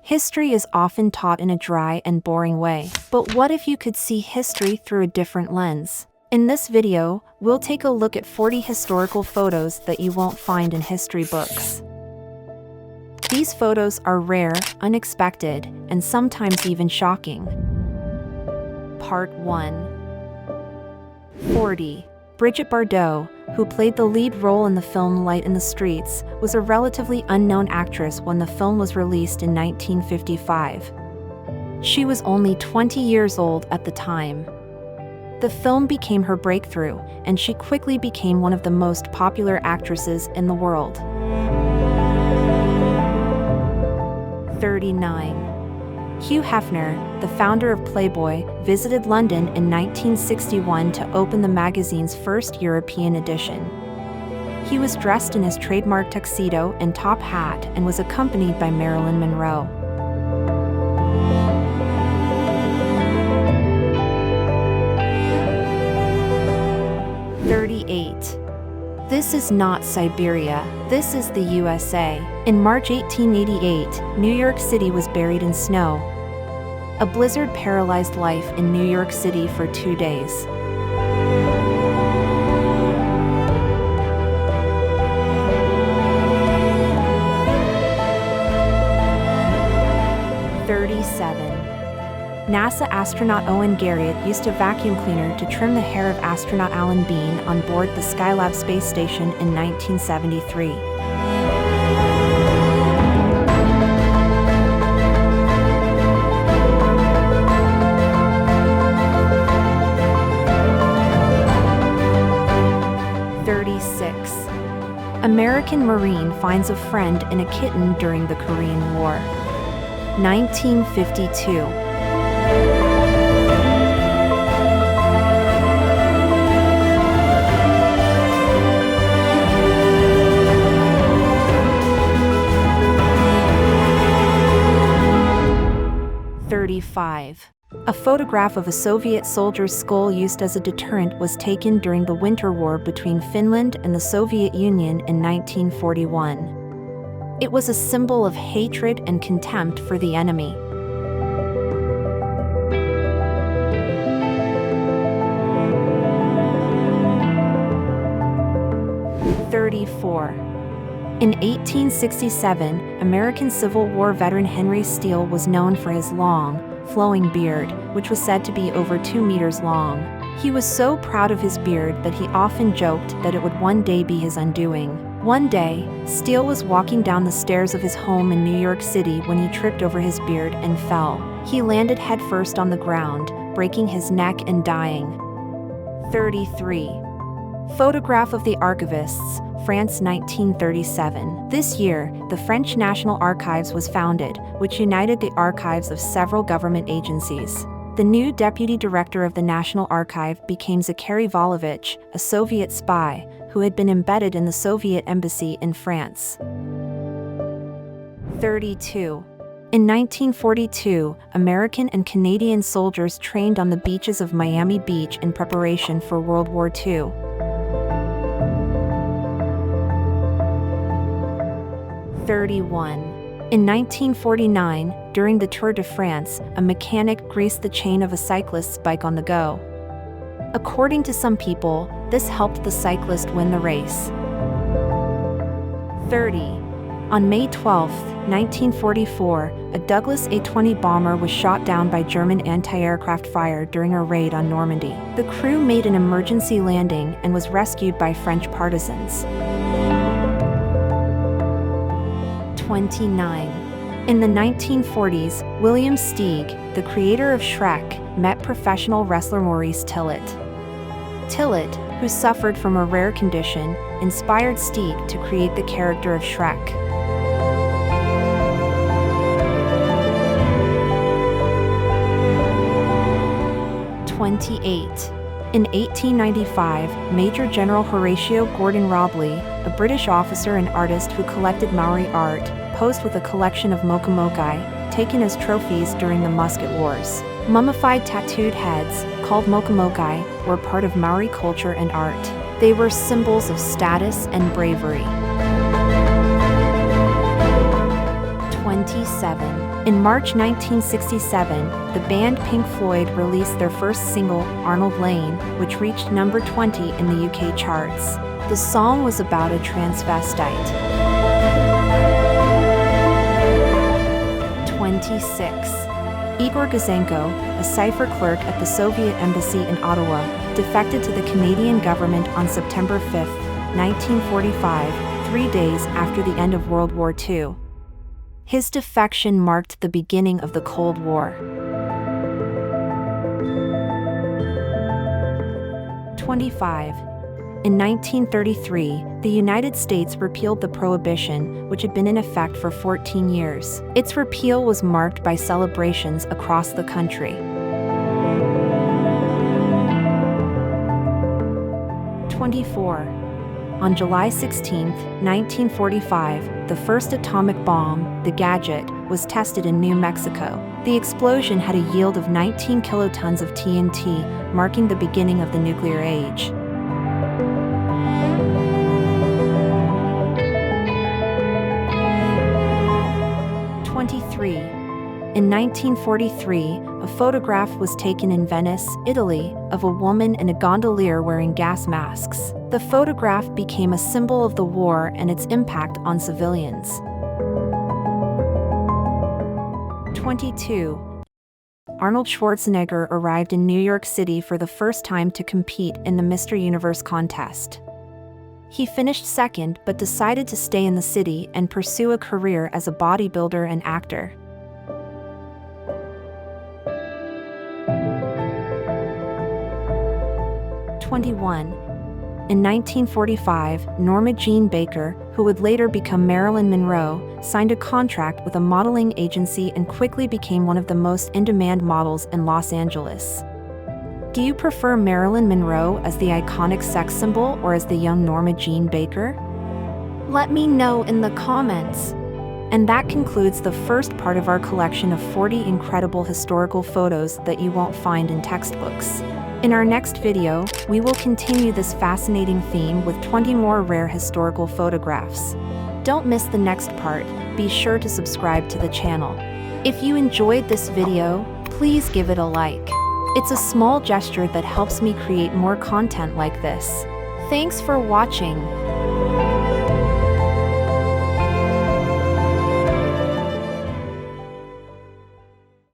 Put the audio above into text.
History is often taught in a dry and boring way. But what if you could see history through a different lens? In this video, we'll take a look at 40 historical photos that you won't find in history books. These photos are rare, unexpected, and sometimes even shocking. Part 1. 40. Brigitte Bardot, who played the lead role in the film Light in the Streets, was a relatively unknown actress when the film was released in 1955. She was only 20 years old at the time. The film became her breakthrough, and she quickly became one of the most popular actresses in the world. 39. Hugh Hefner, the founder of Playboy, visited London in 1961 to open the magazine's first European edition. He was dressed in his trademark tuxedo and top hat and was accompanied by Marilyn Monroe. 38. This is not Siberia, this is the USA. In March 1888, New York City was buried in snow. A blizzard paralyzed life in New York City for 2 days. NASA astronaut Owen Garriott used a vacuum cleaner to trim the hair of astronaut Alan Bean on board the Skylab space station in 1973. American Marine finds a friend in a kitten during the Korean War. 1952. 35. A photograph of a Soviet soldier's skull used as a deterrent was taken during the Winter War between Finland and the Soviet Union in 1941. It was a symbol of hatred and contempt for the enemy. 34. In 1867, American Civil War veteran Henry Steele was known for his long, flowing beard, which was said to be over 2 meters long. He was so proud of his beard that he often joked that it would one day be his undoing. One day, Steele was walking down the stairs of his home in New York City when he tripped over his beard and fell. He landed headfirst on the ground, breaking his neck and dying. 33. Photograph of the Archivists, France 1937. This year, the French National Archives was founded, which united the archives of several government agencies. The new deputy director of the National Archive became Zachary Volovich, a Soviet spy, who had been embedded in the Soviet embassy in France. 32. In 1942, American and Canadian soldiers trained on the beaches of Miami Beach in preparation for World War II. 31. In 1949, during the Tour de France, a mechanic greased the chain of a cyclist's bike on the go. According to some people, this helped the cyclist win the race. 30. On May 12, 1944, a Douglas A-20 bomber was shot down by German anti-aircraft fire during a raid on Normandy. The crew made an emergency landing and was rescued by French partisans. 29. In the 1940s, William Steig, the creator of Shrek, met professional wrestler Maurice Tillett. Tillett, who suffered from a rare condition, inspired Steig to create the character of Shrek. 28. In 1895, Major General Horatio Gordon Robley, a British officer and artist who collected Maori art, posed with a collection of mokumokai, taken as trophies during the Musket Wars. Mummified tattooed heads, called mokumokai, were part of Maori culture and art. They were symbols of status and bravery. 27. In March 1967, the band Pink Floyd released their first single, Arnold Lane, which reached number 20 in the UK charts. The song was about a transvestite. 26. Igor Gouzenko, a cipher clerk at the Soviet embassy in Ottawa, defected to the Canadian government on September 5, 1945, 3 days after the end of World War II. His defection marked the beginning of the Cold War. 25. In 1933, the United States repealed the Prohibition, which had been in effect for 14 years. Its repeal was marked by celebrations across the country. 24. On July 16, 1945, the first atomic bomb, the Gadget, was tested in New Mexico. The explosion had a yield of 19 kilotons of TNT, marking the beginning of the nuclear age. 23. In 1943, a photograph was taken in Venice, Italy, of a woman and a gondolier wearing gas masks. The photograph became a symbol of the war and its impact on civilians. 22. Arnold Schwarzenegger arrived in New York City for the first time to compete in the Mr. Universe contest. He finished second but decided to stay in the city and pursue a career as a bodybuilder and actor. 21. In 1945, Norma Jean Baker, who would later become Marilyn Monroe, signed a contract with a modeling agency and quickly became one of the most in-demand models in Los Angeles. Do you prefer Marilyn Monroe as the iconic sex symbol or as the young Norma Jean Baker? Let me know in the comments. And that concludes the first part of our collection of 40 incredible historical photos that you won't find in textbooks. In our next video, we will continue this fascinating theme with 20 more rare historical photographs. Don't miss the next part. Be sure to subscribe to the channel. If you enjoyed this video, please give it a like. It's a small gesture that helps me create more content like this. Thanks for watching.